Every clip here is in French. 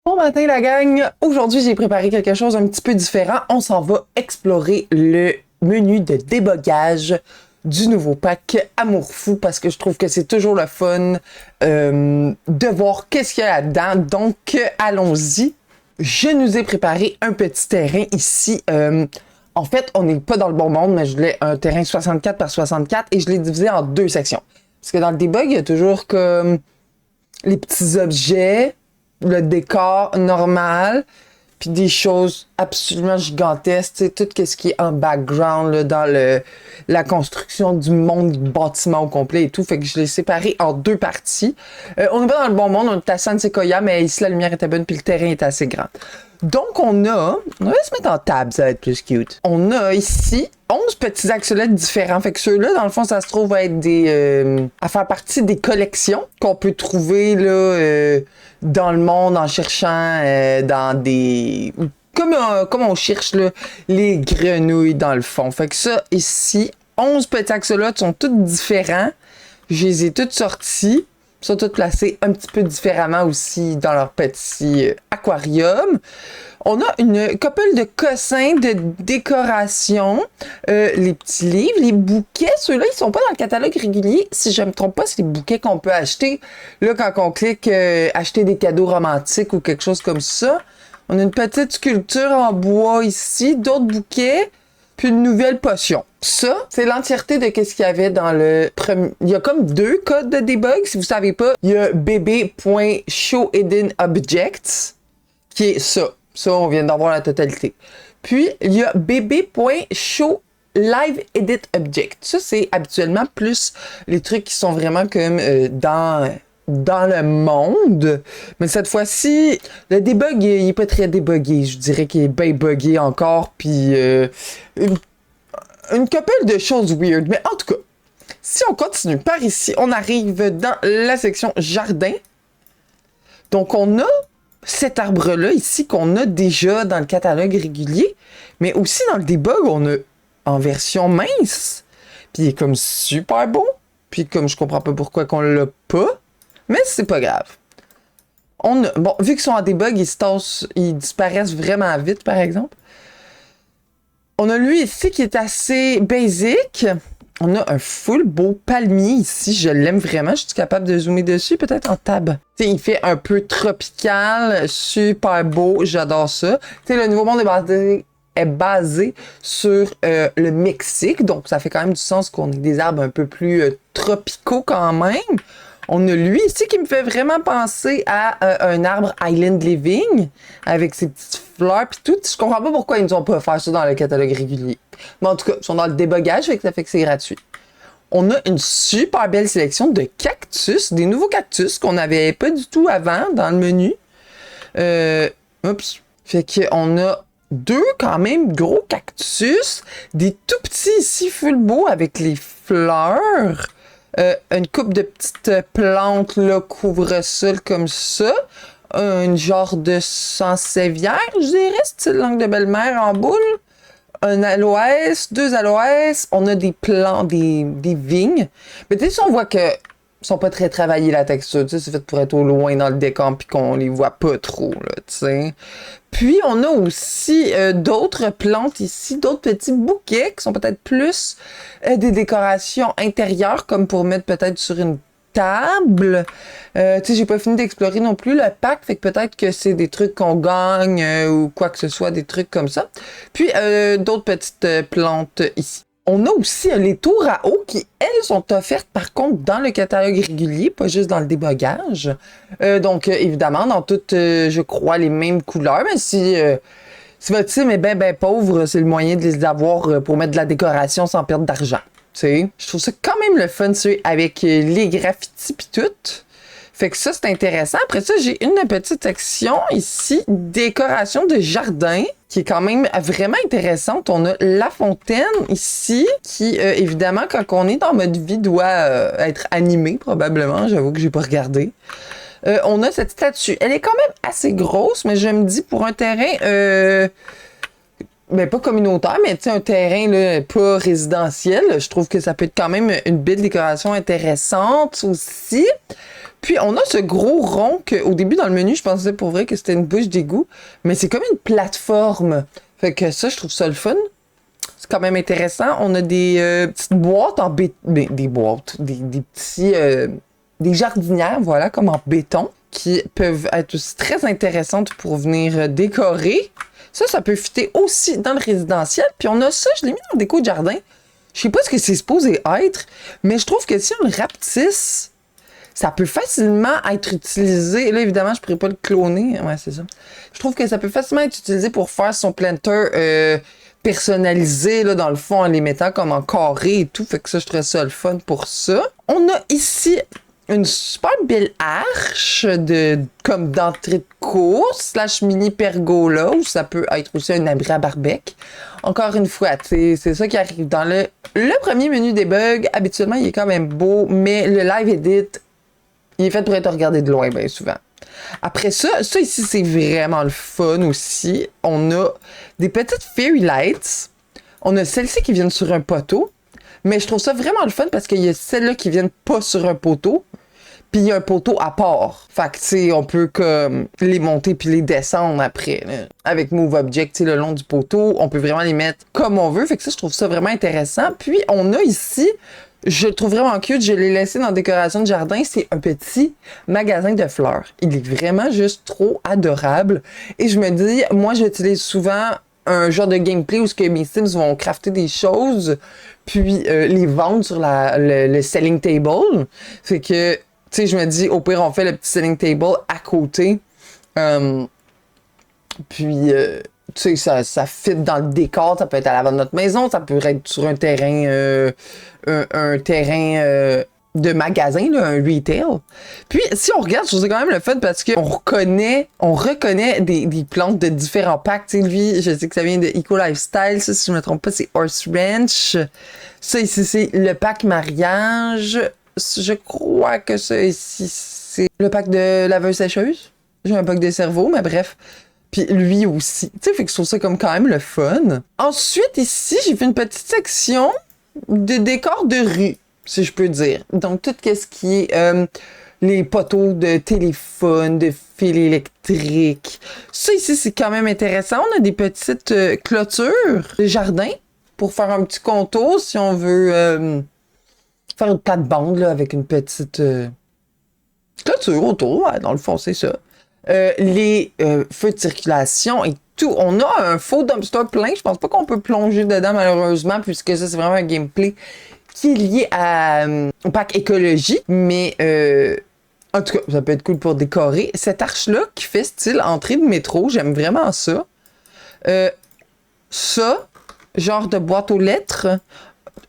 Bon matin la gang! Aujourd'hui j'ai préparé quelque chose un petit peu différent. On s'en va explorer le menu de débogage du nouveau pack Amour Fou parce que je trouve que c'est toujours le fun de voir qu'est-ce qu'il y a là-dedans. Donc allons-y. Je nous ai préparé un petit terrain ici. En fait, on n'est pas dans le bon monde, mais je voulais un terrain 64 par 64 et je l'ai divisé en deux sections. Parce que dans le debug, il y a toujours comme les petits objets, le décor normal, puis des choses absolument gigantesques, tu sais, tout ce qui est en background là, dans la construction du monde du bâtiment au complet et tout. Fait que je l'ai séparé en deux parties. On n'est pas dans le bon monde, on est à San Sequoia, mais ici la lumière était bonne puis le terrain est assez grand. Donc on va se mettre en table, ça va être plus cute. On a ici 11 petits axolotes différents. Fait que ceux-là, dans le fond, ça se trouve à être à faire partie des collections qu'on peut trouver là, dans le monde en cherchant dans des... Comme on cherche là, les grenouilles dans le fond. Fait que ça, ici, 11 petits axolotes sont tous différents. Je les ai toutes sortis. Ils sont tous placés un petit peu différemment aussi dans leur petit aquarium. On a une couple de cossins de décoration, les petits livres, les bouquets. Ceux-là, ils sont pas dans le catalogue régulier. Si je me trompe pas, c'est les bouquets qu'on peut acheter. Là, quand on clique acheter des cadeaux romantiques ou quelque chose comme ça. On a une petite sculpture en bois ici, d'autres bouquets, puis une nouvelle potion. Ça, c'est l'entièreté de ce qu'il y avait dans le premier. Il y a comme deux codes de debug, si vous savez pas. Il y a bb.showHiddenObjects, qui est ça. Ça, on vient d'avoir la totalité. Puis, il y a bb.showLiveEditObject. Ça, c'est habituellement plus les trucs qui sont vraiment comme dans le monde. Mais cette fois-ci, le debug, il est pas très débugué. Je dirais qu'il est bien buggé encore. Puis, une couple de choses weird. Mais en tout cas, si on continue par ici, on arrive dans la section jardin. Donc, on a cet arbre-là ici qu'on a déjà dans le catalogue régulier, mais aussi dans le debug, on a en version mince. Puis il est comme super beau. Puis comme je comprends pas pourquoi qu'on l'a pas, mais c'est pas grave. Bon, vu qu'ils sont en debug, ils disparaissent vraiment vite, par exemple. On a lui ici qui est assez basic. On a un full beau palmier ici. Je l'aime vraiment. Je suis capable de zoomer dessus, peut-être en tab. T'sais, il fait un peu tropical, super beau. J'adore ça. T'sais, le Nouveau Monde est basé sur le Mexique. Donc, ça fait quand même du sens qu'on ait des arbres un peu plus tropicaux quand même. On a lui ici qui me fait vraiment penser à un arbre Island Living avec ses petites fleurs pis tout. Je comprends pas pourquoi ils nous ont pas fait ça dans le catalogue régulier. Mais en tout cas, ils sont dans le débogage, ça fait que c'est gratuit. On a une super belle sélection de cactus, des nouveaux cactus qu'on n'avait pas du tout avant dans le menu. Fait qu'on a deux quand même gros cactus, des tout petits ici full beaux avec les fleurs. Une coupe de petites plantes là, couvre-sol comme ça. Un genre de sansevieria, je dirais, style langue de belle-mère en boule. Un aloès, deux aloès. On a des plants, des vignes. Mais tu sais, si on voit que sont pas très travaillés la texture, tu sais, c'est fait pour être au loin dans le décor puis qu'on les voit pas trop, là, tu sais. Puis, on a aussi d'autres plantes ici, d'autres petits bouquets qui sont peut-être plus des décorations intérieures, comme pour mettre peut-être sur une table. Tu sais, j'ai pas fini d'explorer non plus le pack, fait que peut-être que c'est des trucs qu'on gagne ou quoi que ce soit, des trucs comme ça. Puis, d'autres petites plantes ici. On a aussi les tours à eau qui, elles, sont offertes par contre dans le catalogue régulier, pas juste dans le débogage. Donc, évidemment, dans toutes, je crois, les mêmes couleurs. Mais si votre team est ben pauvre, c'est le moyen de les avoir pour mettre de la décoration sans perdre d'argent. Tu sais, je trouve ça quand même le fun, tu sais, avec les graffitis pis tout. Fait que ça, c'est intéressant. Après ça, j'ai une petite section ici, décoration de jardin, qui est quand même vraiment intéressante. On a la fontaine ici, qui, évidemment, quand on est en mode vie, doit être animée, probablement. J'avoue que j'ai pas regardé. On a cette statue. Elle est quand même assez grosse, mais je me dis, pour un terrain mais pas communautaire, mais tu sais, un terrain là, pas résidentiel. Je trouve que ça peut être quand même une belle décoration intéressante aussi. Puis on a ce gros rond qu'au début dans le menu, je pensais pour vrai que c'était une bouche d'égout, mais c'est comme une plateforme. Fait que ça, je trouve ça le fun. C'est quand même intéressant. On a des petites boîtes en béton. Des boîtes. Des petits. Des jardinières, voilà, comme en béton, qui peuvent être aussi très intéressantes pour venir décorer. Ça peut fitter aussi dans le résidentiel. Puis on a ça, je l'ai mis dans le déco de jardin. Je sais pas ce que c'est supposé être, mais je trouve que si on le rapetisse, ça peut facilement être utilisé. Là, évidemment, je pourrais pas le cloner. Ouais, c'est ça. Je trouve que ça peut facilement être utilisé pour faire son planter personnalisé, là, dans le fond, en les mettant comme en carré et tout. Fait que ça, je trouve ça le fun pour ça. On a ici une super belle arche comme d'entrée de course / mini pergola, où ça peut être aussi un abri à barbecue. Encore une fois, c'est ça qui arrive dans le premier menu des bugs. Habituellement, il est quand même beau, mais le live edit, il est fait pour être regardé de loin, bien souvent. Après ça ici, c'est vraiment le fun aussi. On a des petites fairy lights. On a celles-ci qui viennent sur un poteau. Mais je trouve ça vraiment le fun parce qu'il y a celles-là qui viennent pas sur un poteau. Puis il y a un poteau à part. Fait que, tu sais, on peut comme les monter puis les descendre après. Là. Avec Move Object, le long du poteau. On peut vraiment les mettre comme on veut. Fait que ça, je trouve ça vraiment intéressant. Puis on a ici, je le trouve vraiment cute, je l'ai laissé dans décoration de jardin. C'est un petit magasin de fleurs. Il est vraiment juste trop adorable. Et je me dis, moi, j'utilise souvent un genre de gameplay où mes Sims vont crafter des choses puis les vendre sur le selling table. Fait que, tu sais, je me dis, au pire, on fait le petit selling table à côté. Puis, tu sais, ça fit dans le décor. Ça peut être à l'avant de notre maison. Ça peut être sur un terrain, un terrain de magasin, là, un retail. Puis, si on regarde, je trouve ça quand même le fun parce qu'on reconnaît des plantes de différents packs. Tu sais, lui, je sais que ça vient de Eco Lifestyle. Ça, si je me trompe pas, c'est Horse Ranch. Ça, ici, c'est le pack mariage. Je crois que ça ici, c'est le pack de laveuse-sécheuse. J'ai un pack de cerveau, mais bref. Puis lui aussi. Tu sais, fait que je trouve ça comme quand même le fun. Ensuite, ici, j'ai fait une petite section de décor de rue, si je peux dire. Donc, tout ce qui est les poteaux de téléphone, de fils électriques. Ça ici, c'est quand même intéressant. On a des petites clôtures de jardin pour faire un petit contour si on veut... faire une plate-bande là, avec une petite clôture autour, ouais, dans le fond, c'est ça. Les feux de circulation et tout. On a un faux dumpster plein. Je pense pas qu'on peut plonger dedans, malheureusement, puisque ça, c'est vraiment un gameplay qui est lié au pack écologie. Mais, en tout cas, ça peut être cool pour décorer. Cette arche-là, qui fait style entrée de métro, j'aime vraiment ça. Ça, genre de boîte aux lettres,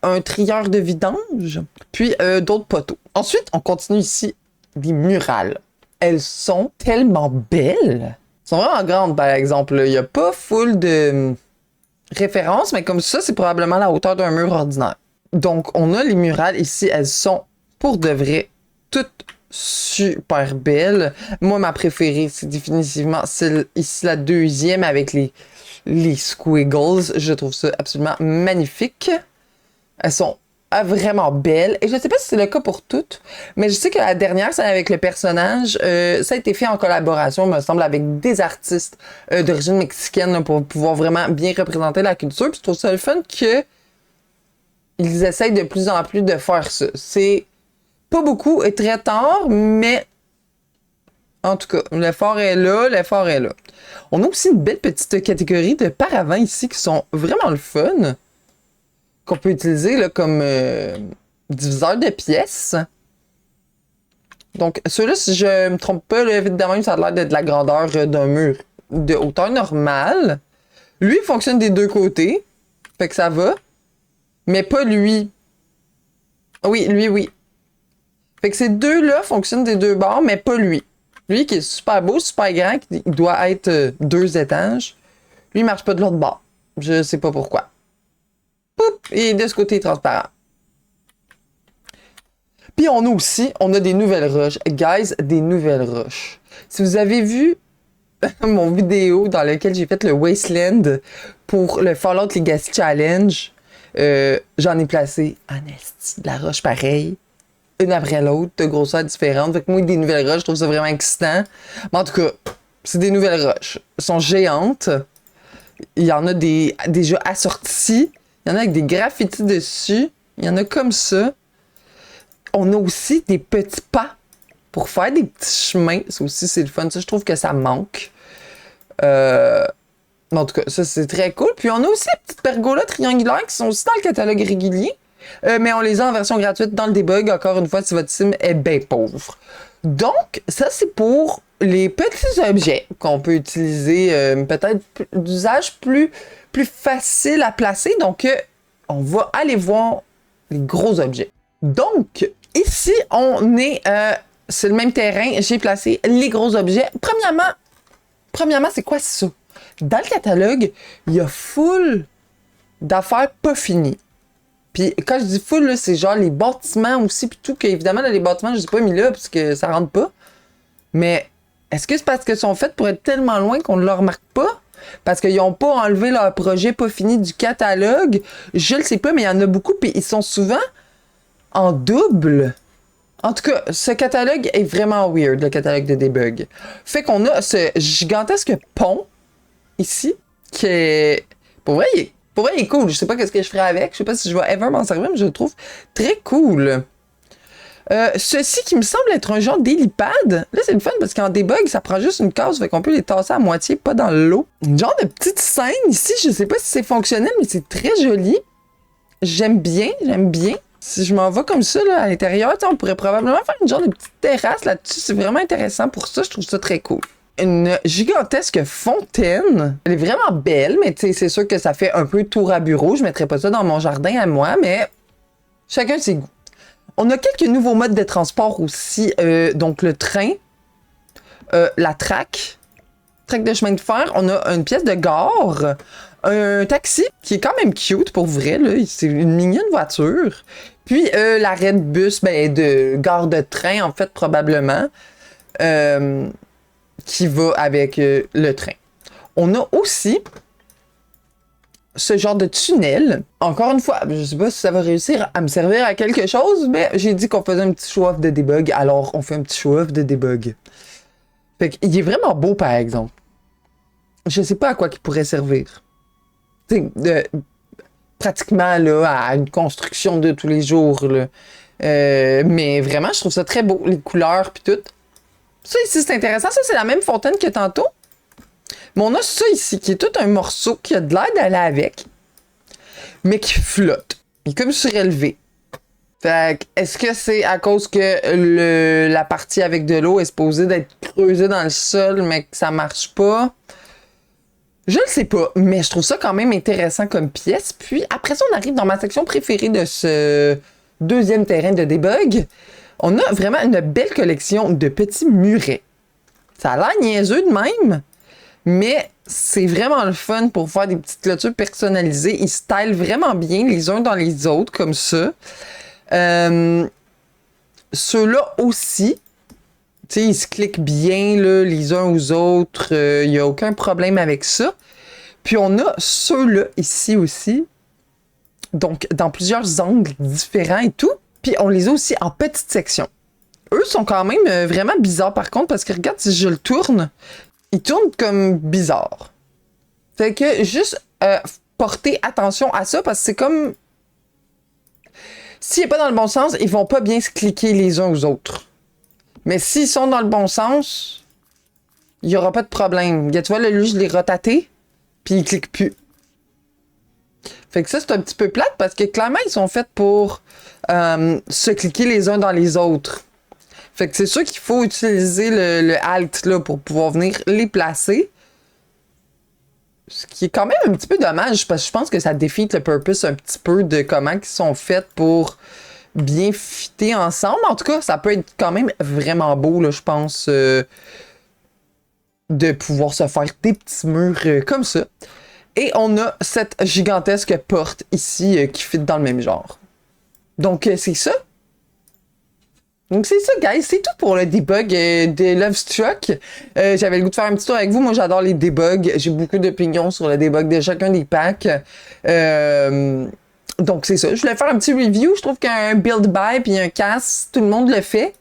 un trieur de vidange, puis d'autres poteaux. Ensuite, on continue ici des murales. Elles sont tellement belles. Elles sont vraiment grandes, par exemple. Il n'y a pas full de références, mais comme ça, c'est probablement la hauteur d'un mur ordinaire. Donc, on a les murales ici. Elles sont, pour de vrai, toutes super belles. Moi, ma préférée, c'est définitivement celle ici, la deuxième, avec les squiggles. Je trouve ça absolument magnifique. Elles sont vraiment belles. Et je ne sais pas si c'est le cas pour toutes, mais je sais que la dernière, celle avec le personnage, ça a été fait en collaboration, me semble, avec des artistes d'origine mexicaine là, pour pouvoir vraiment bien représenter la culture. Puis je trouve ça le fun que ils essayent de plus en plus de faire ça. C'est pas beaucoup et très tard, mais en tout cas, l'effort est là, l'effort est là. On a aussi une belle petite catégorie de paravents ici qui sont vraiment le fun, qu'on peut utiliser là, comme diviseur de pièces. Donc, ceux-là, si je me trompe pas, là, vite de même, ça a l'air de la grandeur d'un mur de hauteur normale. Lui, il fonctionne des deux côtés. Fait que ça va. Mais pas lui. Oui, lui, oui. Fait que ces deux-là fonctionnent des deux bords, mais pas lui. Lui qui est super beau, super grand, il doit être 2 étages. Lui, il marche pas de l'autre bord. Je sais pas pourquoi. Poup! Et de ce côté, il est transparent. Puis on a des nouvelles roches. Guys, des nouvelles roches. Si vous avez vu mon vidéo dans lequel j'ai fait le Wasteland pour le Fallout Legacy Challenge, j'en ai placé en esti de la roche pareille, une après l'autre, de grosseur différente. Fait que moi, des nouvelles roches, je trouve ça vraiment excitant. Mais en tout cas, c'est des nouvelles roches. Elles sont géantes. Il y en a déjà assorties. Il y en a avec des graffitis dessus. Il y en a comme ça. On a aussi des petits pas pour faire des petits chemins. Ça aussi, c'est le fun. Ça, je trouve que ça manque. En tout cas, ça, c'est très cool. Puis, on a aussi les petites pergolas triangulaires qui sont aussi dans le catalogue régulier. Mais on les a en version gratuite dans le debug, encore une fois, si votre sim est bien pauvre. Donc, ça, c'est pour les petits objets qu'on peut utiliser, peut-être d'usage plus facile à placer. Donc, on va aller voir les gros objets. Donc, ici, on est sur le même terrain. J'ai placé les gros objets. Premièrement, c'est quoi ça? Dans le catalogue, il y a full d'affaires pas finies. Puis quand je dis full, là, c'est genre les bâtiments aussi, puis tout, qu'évidemment, là, les bâtiments, je les ai pas mis là, parce que ça rentre pas. Mais est-ce que c'est parce qu'ils sont faits pour être tellement loin qu'on ne le remarque pas? Parce qu'ils n'ont pas enlevé leur projet pas fini du catalogue? Je le sais pas, mais il y en a beaucoup, puis ils sont souvent en double. En tout cas, ce catalogue est vraiment weird, le catalogue de debug. Fait qu'on a ce gigantesque pont, ici, qui est... Pour vrai, il est cool. Je sais pas qu'est-ce que je ferai avec. Je sais pas si je vais ever m'en servir, mais je le trouve très cool. Ceci qui me semble être un genre d'hélipad. Là, c'est le fun parce qu'en debug, ça prend juste une case, fait qu'on peut les tasser à moitié, pas dans l'eau. Une genre de petite scène ici. Je sais pas si c'est fonctionnel, mais c'est très joli. J'aime bien. Si je m'en vais comme ça, là, à l'intérieur, on pourrait probablement faire une genre de petite terrasse là-dessus. C'est vraiment intéressant pour ça. Je trouve ça très cool. Une gigantesque fontaine. Elle est vraiment belle, mais c'est sûr que ça fait un peu tour à bureau. Je mettrais pas ça dans mon jardin à moi, mais chacun ses goûts. On a quelques nouveaux modes de transport aussi. Donc le train, la track de chemin de fer. On a une pièce de gare, un taxi qui est quand même cute pour vrai. C'est une mignonne voiture. Puis l'arrêt de bus, de gare de train en fait probablement. Qui va avec le train. On a aussi ce genre de tunnel. Encore une fois, je sais pas si ça va réussir à me servir à quelque chose, mais j'ai dit qu'on faisait un petit show-off de debug, alors on fait un petit show-off de debug. Fait qu'il est vraiment beau, par exemple. Je sais pas à quoi il pourrait servir. Pratiquement là, à une construction de tous les jours. Là. Mais vraiment, je trouve ça très beau, les couleurs puis tout. Ça ici, c'est intéressant. Ça, c'est la même fontaine que tantôt. Mais on a ça ici, qui est tout un morceau qui a de l'air d'aller avec, mais qui flotte. Il est comme surélevé. Fait que, est-ce que c'est à cause que la partie avec de l'eau est supposée d'être creusée dans le sol, mais que ça marche pas? Je le sais pas, mais je trouve ça quand même intéressant comme pièce. Puis après ça, on arrive dans ma section préférée de ce deuxième terrain de debug. On a vraiment une belle collection de petits murets. Ça a l'air niaiseux de même, mais c'est vraiment le fun pour faire des petites clôtures personnalisées. Ils stylent vraiment bien les uns dans les autres, comme ça. Ceux-là aussi, tu sais, ils se cliquent bien là, les uns aux autres. Il n'y a aucun problème avec ça. Puis on a ceux-là ici aussi. Donc, dans plusieurs angles différents et tout. Puis on les a aussi en petites sections. Eux sont quand même vraiment bizarres par contre, parce que regarde, si je le tourne, il tourne comme bizarre. Fait que juste porter attention à ça, parce que c'est comme... S'il n'est pas dans le bon sens, ils vont pas bien se cliquer les uns aux autres. Mais s'ils sont dans le bon sens, il n'y aura pas de problème. Tu vois, là, lui, je l'ai rotaté, puis il clique plus. Fait que ça, c'est un petit peu plate parce que clairement, ils sont faits pour se cliquer les uns dans les autres. Fait que c'est sûr qu'il faut utiliser le Alt là, pour pouvoir venir les placer. Ce qui est quand même un petit peu dommage parce que je pense que ça défie le purpose un petit peu de comment ils sont faits pour bien fitter ensemble. En tout cas, ça peut être quand même vraiment beau, là, je pense, de pouvoir se faire des petits murs comme ça. Et on a cette gigantesque porte ici qui fit dans le même genre. Donc, c'est ça. Donc c'est ça, guys, c'est tout pour le debug de Love Struck. J'avais le goût de faire un petit tour avec vous. Moi, j'adore les debugs. J'ai beaucoup d'opinions sur le debug de chacun des packs. Donc c'est ça. Je voulais faire un petit review. Je trouve qu'un build buy puis un casse, tout le monde le fait.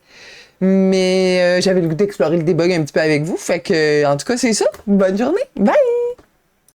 Mais j'avais le goût d'explorer le debug un petit peu avec vous. Fait que, en tout cas, c'est ça. Bonne journée. Bye!